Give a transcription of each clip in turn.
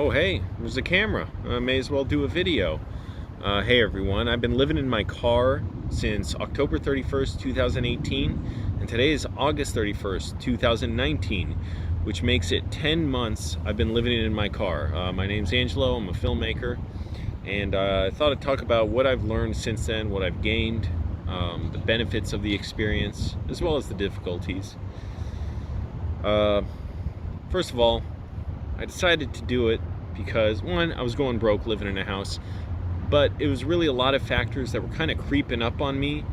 Oh hey, there's a camera. I may as well do a video. Hey everyone, I've been living in my car since October 31st, 2018, and today is August 31st, 2019, which makes it 10 months I've been living in my car. My name's Angelo, I'm a filmmaker, and I thought I'd talk about what I've learned since then, what I've gained, the benefits of the experience, as well as the difficulties. First of all, I decided to do it because, one, I was going broke living in a house, but it was really a lot of factors that were kind of creeping up on me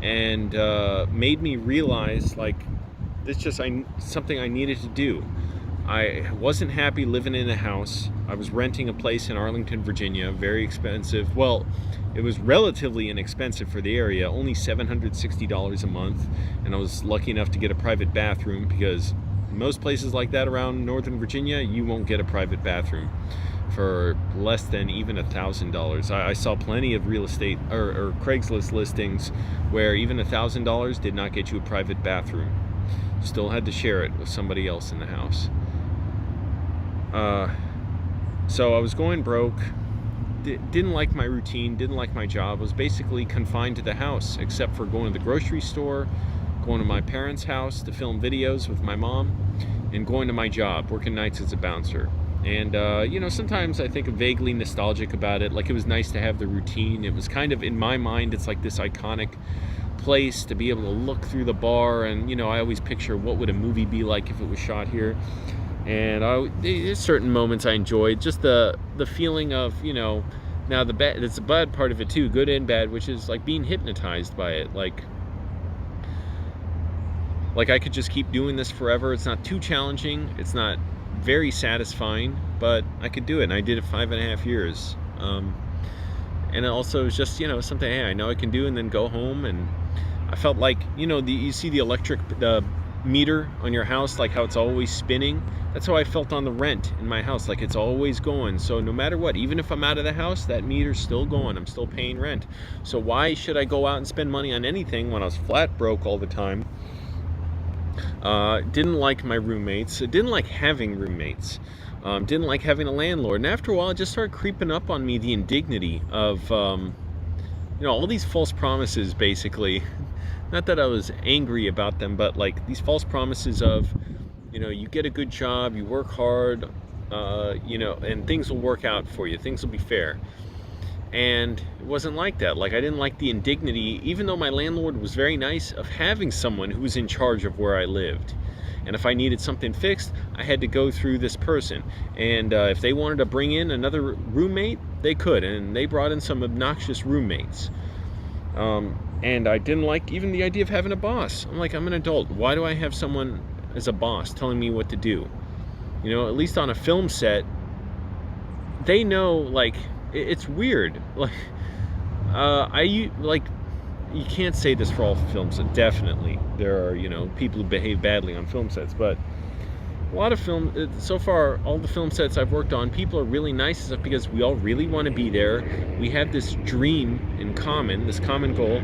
and made me realize, like, this just something I needed to do. I wasn't happy living in a house. I was renting a place in Arlington, Virginia, very expensive. Well, it was relatively inexpensive for the area, only $760 a month, and I was lucky enough to get a private bathroom because most places like that around Northern Virginia, you won't get a private bathroom for less than even $1,000. I saw plenty of real estate or Craigslist listings where even $1,000 did not get you a private bathroom. Still had to share it with somebody else in the house. So I was going broke, didn't like my routine, didn't like my job. I was basically confined to the house except for going to the grocery store, going to my parents' house to film videos with my mom, and going to my job, working nights as a bouncer. And, sometimes I think vaguely nostalgic about it. Like, it was nice to have the routine. It was kind of, in my mind, it's like this iconic place to be able to look through the bar. And, I always picture what would a movie be like if it was shot here. And there's certain moments I enjoyed. Just the feeling of, now it's the bad part of it too, good and bad, which is like being hypnotized by it. Like I could just keep doing this forever. It's not too challenging. It's not very satisfying, but I could do it. And I did it 5.5 years. And it also was just, something, hey, I know I can do, and then go home. And I felt like, you see the electric meter on your house, like how it's always spinning. That's how I felt on the rent in my house. Like, it's always going. So no matter what, even if I'm out of the house, that meter's still going. I'm still paying rent. So why should I go out and spend money on anything when I was flat broke all the time? Didn't like my roommates. Didn't like having roommates. Didn't like having a landlord. And after a while, it just started creeping up on me, the indignity of, all these false promises, basically. Not that I was angry about them, but like these false promises of, you get a good job, you work hard, and things will work out for you. Things will be fair. And it wasn't like that. Like, I didn't like the indignity, even though my landlord was very nice, of having someone who was in charge of where I lived. And if I needed something fixed, I had to go through this person. And if they wanted to bring in another roommate, they could. And they brought in some obnoxious roommates. And I didn't like even the idea of having a boss. I'm like, I'm an adult. Why do I have someone as a boss telling me what to do? At least on a film set, they know, like, it's weird. Like, you can't say this for all films. Definitely, there are, people who behave badly on film sets, but a lot of so far, all the film sets I've worked on, people are really nice and stuff because we all really want to be there. We have this dream in common, this common goal,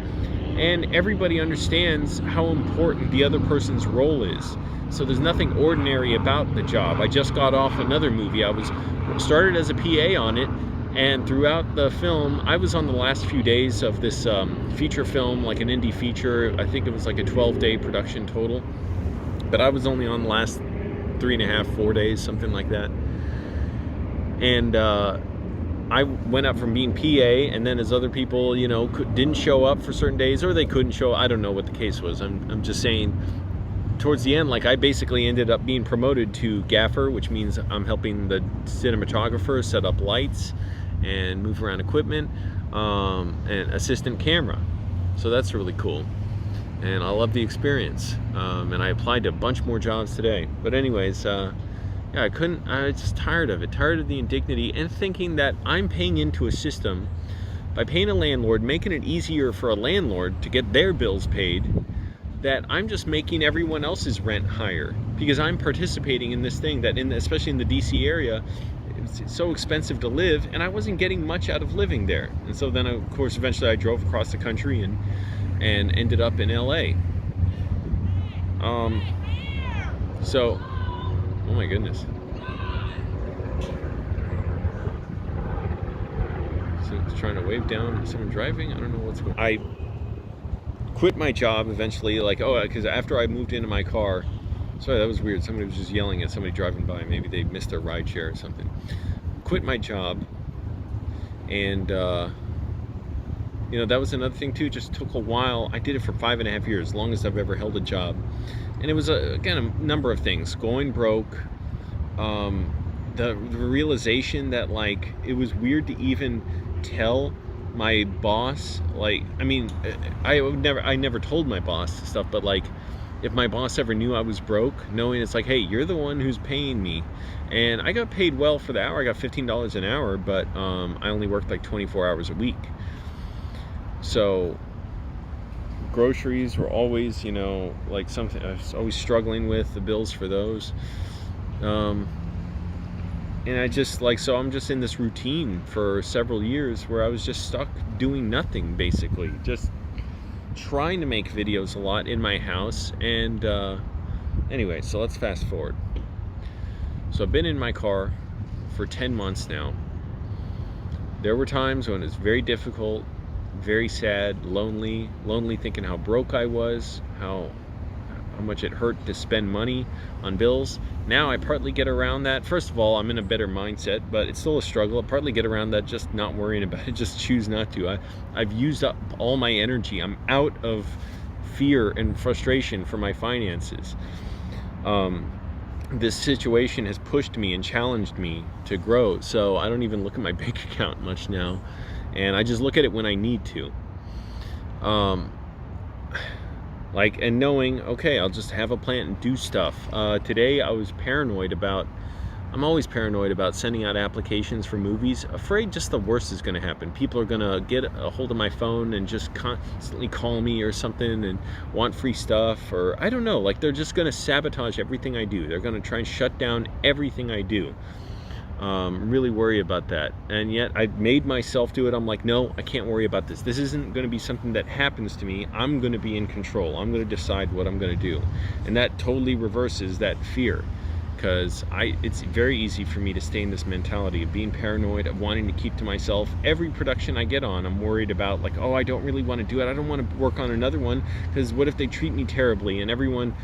and everybody understands how important the other person's role is. So there's nothing ordinary about the job. I just got off another movie. I was started as a PA on it, and throughout the film, I was on the last few days of this feature film, like an indie feature. I think it was like a 12-day production total, but I was only on the last 3.5, 4 days, something like that. And I went up from being PA, and then as other people, didn't show up for certain days, or they couldn't show. I don't know what the case was. I'm just saying, towards the end, like, I basically ended up being promoted to gaffer, which means I'm helping the cinematographer set up lights and move around equipment, and assistant camera. So that's really cool. And I love the experience. And I applied to a bunch more jobs today. But anyways, I was just tired of it. Tired of the indignity and thinking that I'm paying into a system by paying a landlord, making it easier for a landlord to get their bills paid, that I'm just making everyone else's rent higher because I'm participating in this thing that, especially in the DC area, it's so expensive to live, and I wasn't getting much out of living there. And so then, of course, eventually I drove across the country and ended up in LA. So, oh my goodness. So it's trying to wave down at someone driving. I don't know what's going on. I quit my job eventually, like, because after I moved into my car, sorry, that was weird. Somebody was just yelling at somebody driving by. Maybe they missed their ride share or something. Quit my job, and that was another thing too. Just took a while. I did it for 5.5 years, longest I've ever held a job, and it was again a number of things. Going broke, the realization that like it was weird to even tell my boss, like, I mean, I never told my boss stuff, but like, if my boss ever knew I was broke, knowing it's like, hey, you're the one who's paying me, and I got paid well for the hour. I got $15 an hour, but I only worked like 24 hours a week. So groceries were always, like something I was always struggling with, the bills for those. And I just so I'm just in this routine for several years where I was just stuck doing nothing, basically. Just trying to make videos a lot in my house. And anyway, so let's fast forward. So I've been in my car for 10 months now. There were times when it's very difficult, very sad, lonely thinking how broke I was, how much it hurt to spend money on bills. Now I partly get around that. First of all, I'm in a better mindset, but it's still a struggle. I partly get around that, just not worrying about it, just choose not to. I've used up all my energy. I'm out of fear and frustration for my finances. This situation has pushed me and challenged me to grow, so I don't even look at my bank account much now, and I just look at it when I need to. And knowing, okay, I'll just have a plan and do stuff. Today I was I'm always paranoid about sending out applications for movies, afraid just the worst is going to happen. People are going to get a hold of my phone and just constantly call me or something and want free stuff, or I don't know, like they're just going to sabotage everything I do. They're going to try and shut down everything I do. Really worry about that, and yet I made myself do it. I'm like, no, I can't worry about this. This isn't going to be something that happens to me. I'm going to be in control. I'm going to decide what I'm going to do, and that totally reverses that fear, because it's very easy for me to stay in this mentality of being paranoid, of wanting to keep to myself. Every production I get on, I'm worried about, like, oh, I don't really want to do it. I don't want to work on another one, because what if they treat me terribly, and everyone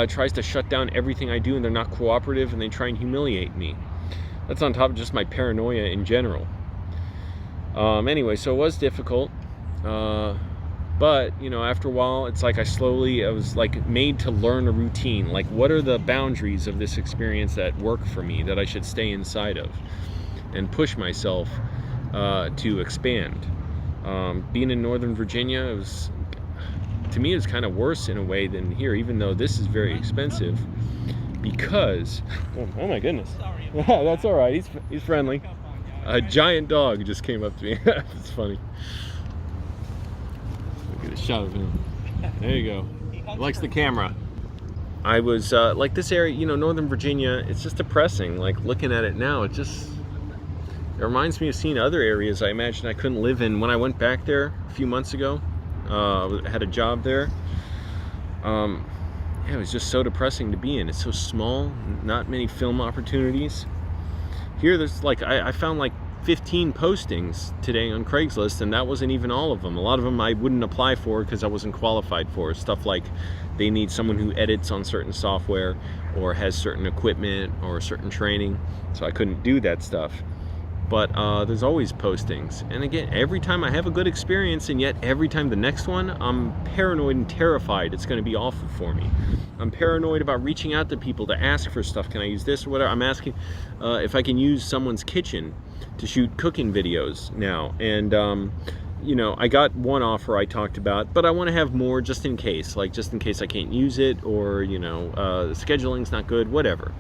tries to shut down everything I do, and they're not cooperative, and they try and humiliate me. That's on top of just my paranoia in general. Anyway, so it was difficult. But, after a while, it's like I was like made to learn a routine. Like, what are the boundaries of this experience that work for me, that I should stay inside of and push myself to expand. Being in Northern Virginia, to me, it was kind of worse in a way than here, even though this is very expensive. Because, oh my goodness. That's all right. He's friendly. A giant dog just came up to me. It's funny. Look at a shot of him. There you go. He likes the camera. I was like this area, Northern Virginia. It's just depressing. Like looking at it now, it reminds me of seeing other areas I imagined I couldn't live in. When I went back there a few months ago, I had a job there. It was just so depressing to be in. It's so small, not many film opportunities. Here, there's I found like 15 postings today on Craigslist, and that wasn't even all of them. A lot of them I wouldn't apply for because I wasn't qualified for. Stuff like they need someone who edits on certain software or has certain equipment or certain training, so I couldn't do that stuff. But there's always postings, and again, every time I have a good experience, and yet every time the next one, I'm paranoid and terrified it's going to be awful for me. I'm paranoid about reaching out to people to ask for stuff. Can I use this or whatever? I'm asking if I can use someone's kitchen to shoot cooking videos now, and I got one offer I talked about, but I want to have more just in case I can't use it, or the scheduling's not good, whatever.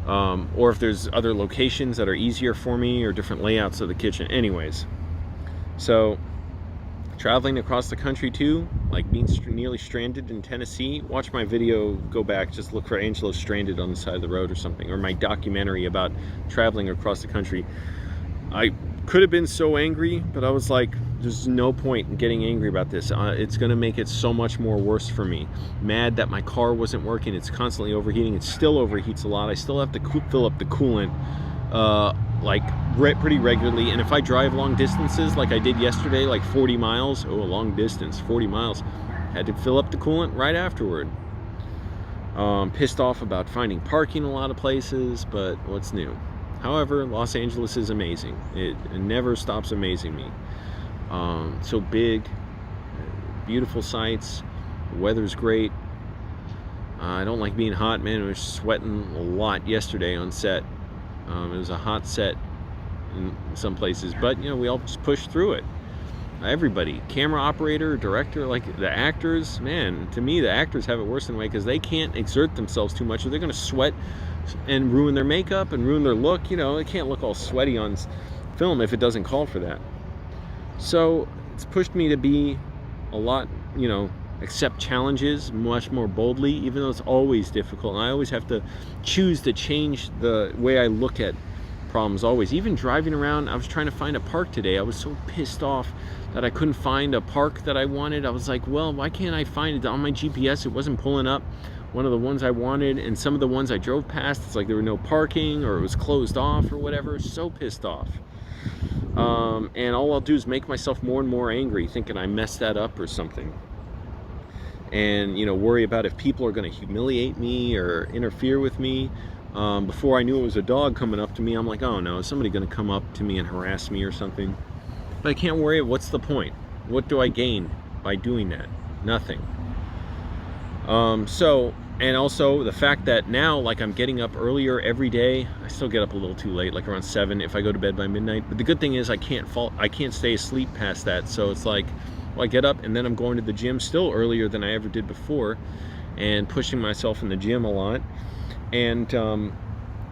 Or if there's other locations that are easier for me, or different layouts of the kitchen. Anyways, so traveling across the country too, like being nearly stranded in Tennessee. Watch my video, go back, just look for Angelo stranded on the side of the road or something, or my documentary about traveling across the country. I could have been so angry, but I was like, there's no point in getting angry about this. It's going to make it so much more worse for me. Mad that my car wasn't working. It's constantly overheating. It still overheats a lot. I still have to fill up the coolant like pretty regularly. And if I drive long distances like I did yesterday, like 40 miles, oh, a long distance, 40 miles, had to fill up the coolant right afterward. Pissed off about finding parking in a lot of places, but what's new? However, Los Angeles is amazing. It never stops amazing me. So big, beautiful sights, the weather's great. I don't like being hot, man. I was sweating a lot yesterday on set. It was a hot set in some places, but you know, we all just pushed through it. Everybody, camera operator, director, like the actors, man, to me the actors have it worse than way, because they can't exert themselves too much or they're going to sweat and ruin their makeup and ruin their look. You know, they can't look all sweaty on film if it doesn't call for that. So it's pushed me to be a lot, you know, accept challenges much more boldly, even though it's always difficult, and I always have to choose to change the way I look at problems. Always, even driving around, I was trying to find a park today. I was so pissed off that I couldn't find a park that I wanted. I was like, well, why can't I find it on my GPS? It wasn't pulling up one of the ones I wanted, and some of the ones I drove past, it's like there were no parking or it was closed off or whatever. So pissed off. And all I'll do is make myself more and more angry, thinking I messed that up or something. And, you know, worry about if people are going to humiliate me or interfere with me. Before I knew it was a dog coming up to me, I'm like, oh no, is somebody going to come up to me and harass me or something? But I can't worry. What's the point? What do I gain by doing that? Nothing. And also the fact that now, like, I'm getting up earlier every day. I still get up a little too late, like around 7 if I go to bed by midnight. But the good thing is I can't stay asleep past that. So it's like, well, I get up and then I'm going to the gym still earlier than I ever did before, and pushing myself in the gym a lot, and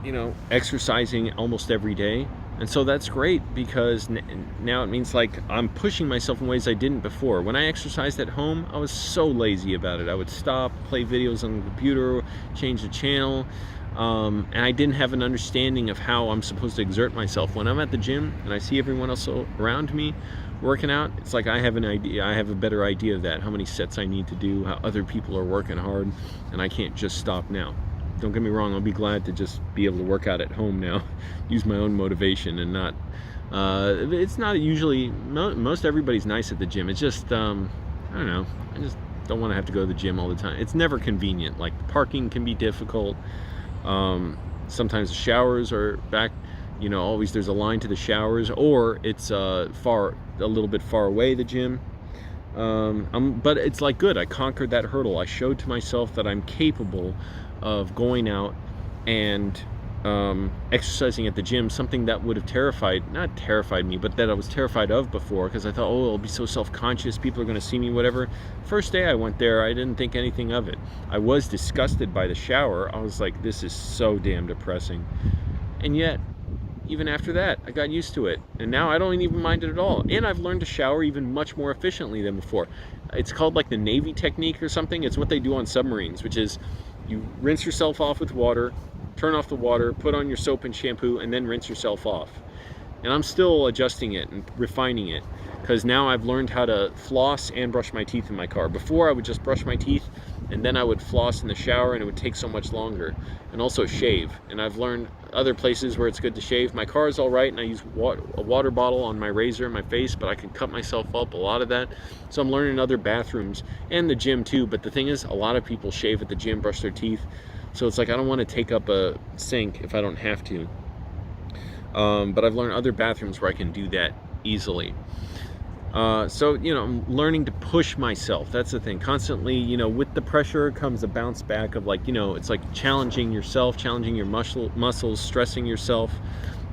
you know, exercising almost every day. And so that's great, because now it means like I'm pushing myself in ways I didn't before. When I exercised at home, I was so lazy about it. I would stop, play videos on the computer, change the channel, and I didn't have an understanding of how I'm supposed to exert myself. When I'm at the gym and I see everyone else around me working out, it's like I have an idea. I have a better idea of that, how many sets I need to do, how other people are working hard, and I can't just stop now. Don't get me wrong, I'll be glad to just be able to work out at home now, use my own motivation, and not, it's not usually, most everybody's nice at the gym. It's just, I don't know, I just don't want to have to go to the gym all the time. It's never convenient. Like, parking can be difficult. Sometimes the showers are back, you know, always there's a line to the showers, or it's a little bit far away, the gym. But it's like good, I conquered that hurdle. I showed to myself that I'm capable of going out and exercising at the gym, something that would have not terrified me, but that I was terrified of before, because I thought, oh, I'll be so self-conscious, people are going to see me, whatever. First day I went there, I didn't think anything of it. I was disgusted by the shower. I was like, this is so damn depressing. And yet, even after that, I got used to it, and now I don't even mind it at all. And I've learned to shower even much more efficiently than before. It's called like the Navy technique or something. It's what they do on submarines, which is you rinse yourself off with water, turn off the water, put on your soap and shampoo, and then rinse yourself off. And I'm still adjusting it and refining it, because now I've learned how to floss and brush my teeth in my car. Before, I would just brush my teeth and then I would floss in the shower, and it would take so much longer. And also shave. And I've learned other places where it's good to shave. My car is all right, and I use a water bottle on my razor in my face, but I can cut myself up, a lot of that. So I'm learning other bathrooms, and the gym too. But the thing is, a lot of people shave at the gym, brush their teeth. So it's like, I don't want to take up a sink if I don't have to. But I've learned other bathrooms where I can do that easily. So, you know, I'm learning to push myself. That's the thing. Constantly, you know, with the pressure comes a bounce back of, like, you know, it's like challenging yourself, challenging your muscles, stressing yourself,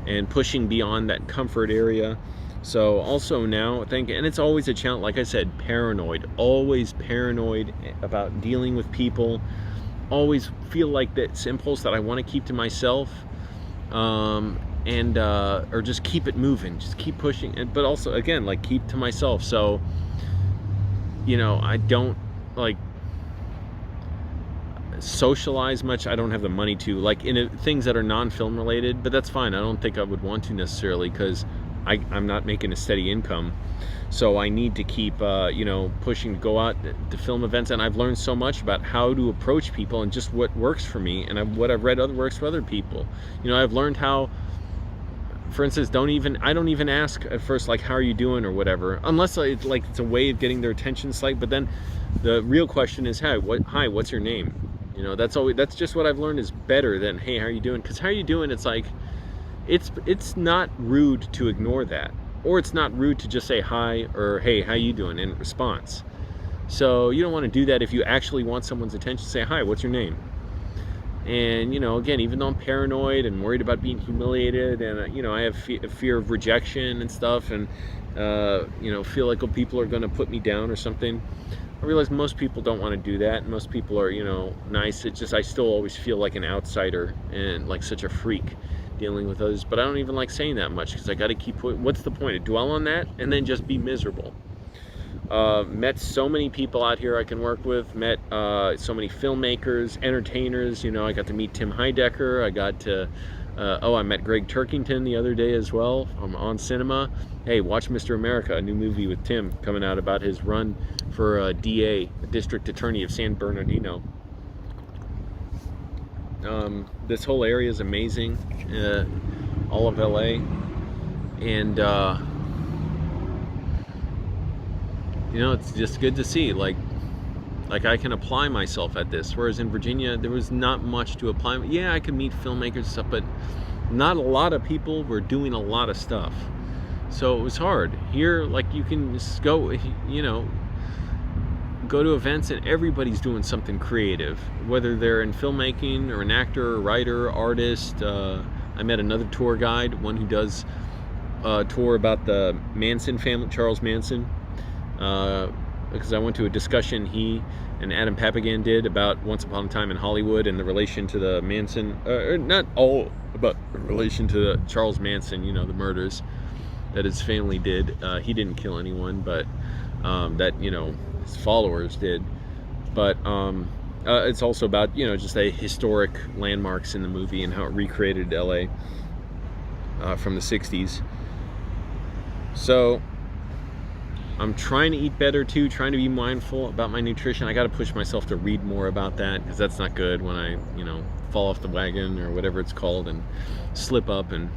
and pushing beyond that comfort area. So also now, and it's always a challenge, like I said, paranoid, always paranoid about dealing with people. Always feel like that impulse that I want to keep to myself, or just keep it moving, just keep pushing, but also, again, like, keep to myself. So, you know, I don't like socialize much. I don't have the money to, like, in things that are non-film related, but that's fine. I don't think I would want to necessarily, because I'm not making a steady income. So I need to keep, you know, pushing to go out to film events. And I've learned so much about how to approach people and just what works for me, and what I've read works for other people. You know, I've learned how for instance, I don't even ask at first, like, how are you doing or whatever, unless it's a way of getting their attention slight. But then the real question is, hi, what's your name? That's just what I've learned is better than, hey, how are you doing? Because how are you doing, it's like, it's not rude to ignore that, or it's not rude to just say hi or hey, how you doing in response. So you don't want to do that if you actually want someone's attention. Say, hi, what's your name? And again, even though I'm paranoid and worried about being humiliated, and I have fear of rejection and stuff, and feel like people are going to put me down or something, I realize most people don't want to do that. Most people are nice. It's just I still always feel like an outsider and like such a freak dealing with others. But I don't even like saying that much, because I got to keep what's the point to dwell on that and then just be miserable. Met so many people out here I can work with. Met so many filmmakers, entertainers. I got to meet Tim Heidecker. I got to I met Greg Turkington the other day as well on cinema. Hey, watch Mr. America, a new movie with Tim coming out about his run for DA, District Attorney of San Bernardino. This whole area is amazing, all of LA, and it's just good to see, like I can apply myself at this, whereas in Virginia there was not much to apply. Yeah, I could meet filmmakers and stuff, but not a lot of people were doing a lot of stuff, so it was hard. Here, like, you can just go to events and everybody's doing something creative, whether they're in filmmaking or an actor, or writer, artist. I met another tour guide, one who does a tour about the Manson family, Charles Manson, because I went to a discussion he and Adam Papagan did about Once Upon a Time in Hollywood and the relation to the Manson, not all, but relation to the Charles Manson, the murders that his family did. He didn't kill anyone, but that his followers did. But it's also about just the historic landmarks in the movie and how it recreated LA from the 60s. So I'm trying to eat better too, trying to be mindful about my nutrition. I got to push myself to read more about that, because that's not good when I fall off the wagon or whatever it's called and slip up and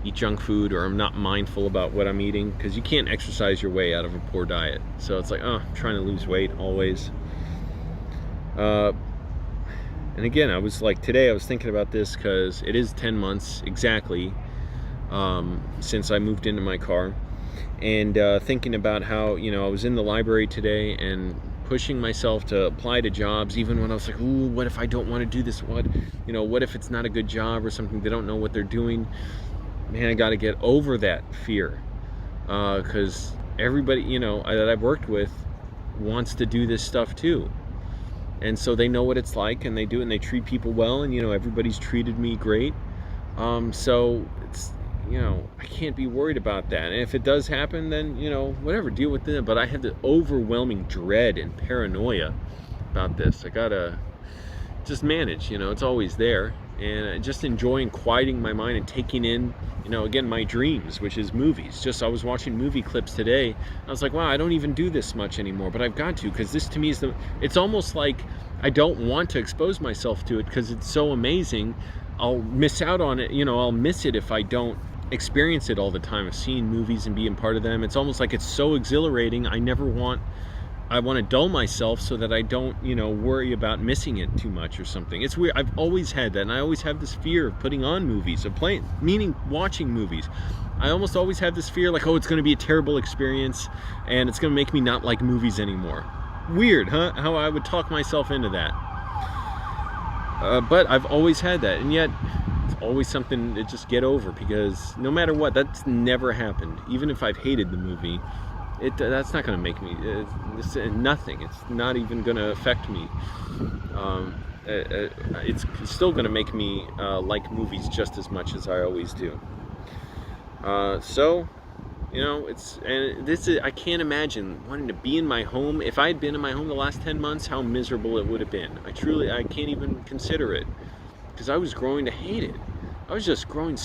eat junk food, or I'm not mindful about what I'm eating, because you can't exercise your way out of a poor diet. So it's like, I'm trying to lose weight always. And again, I was like, today I was thinking about this because it is 10 months exactly since I moved into my car, and thinking about how I was in the library today and pushing myself to apply to jobs, even when I was like, ooh, what if I don't want to do this? What if it's not a good job or something? They don't know what they're doing. Man, I got to get over that fear, because everybody that I've worked with wants to do this stuff too, and so they know what it's like, and they do, and they treat people well, and everybody's treated me great. So it's I can't be worried about that, and if it does happen, then whatever, deal with it. But I have the overwhelming dread and paranoia about this. I gotta just manage. It's always there, and just enjoying quieting my mind and taking in again, my dreams, which is movies. I was watching movie clips today. I was like, wow, I don't even do this much anymore, but I've got to, because this to me is it's almost like I don't want to expose myself to it, because it's so amazing. I'll miss out on it. I'll miss it if I don't experience it all the time, of seeing movies and being part of them. It's almost like it's so exhilarating. I want to dull myself so that I don't, worry about missing it too much or something. It's weird. I've always had that, and I always have this fear of putting on movies, of watching movies. I almost always have this fear, like, oh, it's going to be a terrible experience, and it's going to make me not like movies anymore. Weird, huh? How I would talk myself into that. But I've always had that, and yet it's always something to just get over, because no matter what, that's never happened. Even if I've hated the movie, that's not going to make me it's nothing. It's not even going to affect me. It's still going to make me like movies just as much as I always do. So I can't imagine wanting to be in my home. If I had been in my home the last 10 months, how miserable it would have been. I can't even consider it, because I was growing to hate it. I was just growing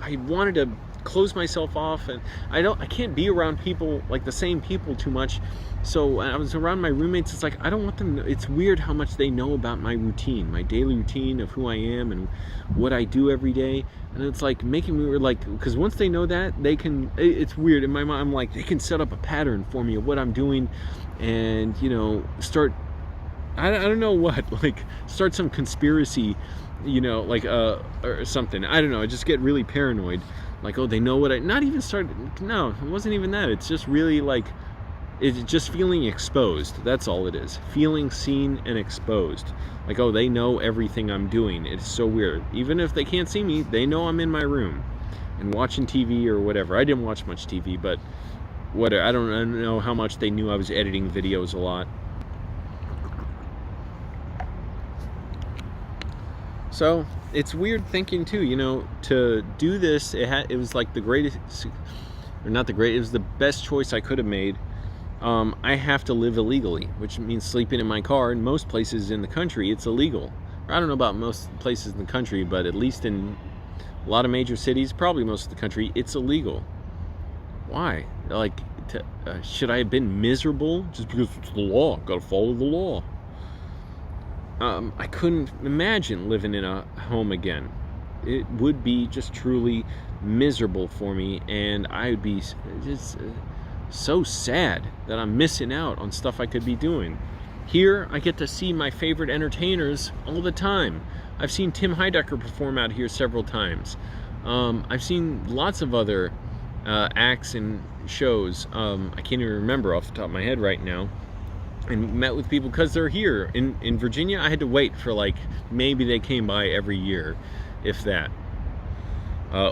I wanted to close myself off, and I can't be around people, like the same people, too much. So when I was around my roommates, it's like I don't want them to, it's weird how much they know about my routine, my daily routine of who I am and what I do every day. And it's like making me like, because once they know that, they can, it's weird in my mind, I'm like, they can set up a pattern for me of what I'm doing, and you know, start, I don't know what, like start some conspiracy, you know, like or something. I don't know, I just get really paranoid, like, oh, they know what I, not even started, no, it wasn't even that. It's just really like, it's just feeling exposed. That's all it is. Feeling seen and exposed. Like, oh, they know everything I'm doing. It's so weird. Even if they can't see me, they know I'm in my room and watching TV or whatever. I didn't watch much TV, but whatever. I don't know how much they knew I was editing videos a lot. So it's weird thinking too, you know, to do this, it was like the greatest, or not the greatest, it was the best choice I could have made. I have to live illegally, which means sleeping in my car. In most places in the country, it's illegal. I don't know about most places in the country, but at least in a lot of major cities, probably most of the country, it's illegal. Why? Like, should I have been miserable just because it's the law? Gotta follow the law. I couldn't imagine living in a home again. It would be just truly miserable for me, and I would be just so sad that I'm missing out on stuff I could be doing. Here, I get to see my favorite entertainers all the time. I've seen Tim Heidecker perform out here several times. I've seen lots of other acts and shows. I can't even remember off the top of my head right now. And met with people because they're here. In Virginia, I had to wait for like, maybe they came by every year, if that.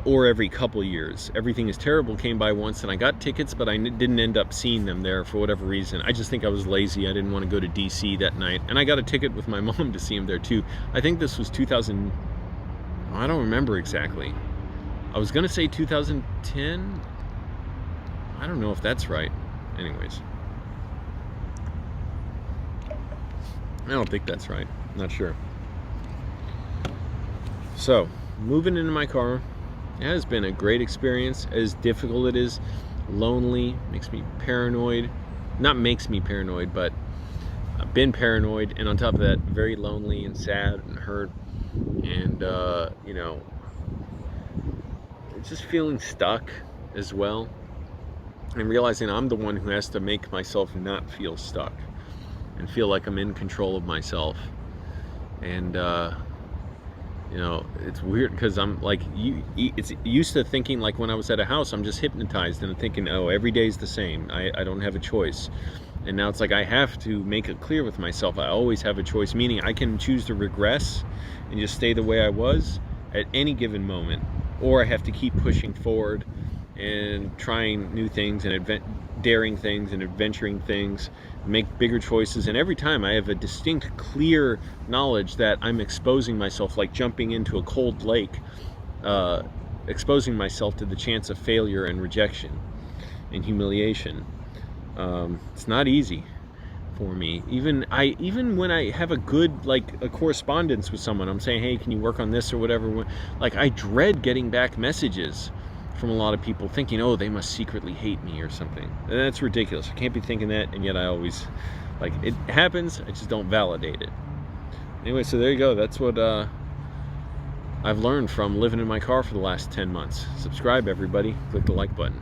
Or every couple years. Everything is Terrible came by once, and I got tickets, but I didn't end up seeing them there for whatever reason. I just think I was lazy. I didn't want to go to DC that night. And I got a ticket with my mom to see him there too. I think this was 2000, I don't remember exactly. I was gonna say 2010. I don't know if that's right. Anyways. I don't think that's right. Not sure. So, moving into my car, it has been a great experience. As difficult it is, lonely, makes me paranoid. Not makes me paranoid, but I've been paranoid, and on top of that, very lonely and sad and hurt, and you know, just feeling stuck as well, and realizing I'm the one who has to make myself not feel stuck and feel like I'm in control of myself. And you know, it's weird because I'm like, it's used to thinking like when I was at a house, I'm just hypnotized and thinking, oh, every day's the same. I don't have a choice. And now it's like I have to make it clear with myself, I always have a choice, meaning I can choose to regress and just stay the way I was at any given moment, or I have to keep pushing forward and trying new things and daring things and adventuring things, make bigger choices. And every time I have a distinct, clear knowledge that I'm exposing myself, like jumping into a cold lake, exposing myself to the chance of failure and rejection and humiliation. It's not easy for me. Even when I have a good, like, a correspondence with someone, I'm saying, hey, can you work on this or whatever, like, I dread getting back messages from a lot of people thinking, oh, they must secretly hate me or something. And that's ridiculous. I can't be thinking that, and yet I always, like, it happens, I just don't validate it. Anyway, so there you go. That's what I've learned from living in my car for the last 10 months. Subscribe, everybody. Click the like button.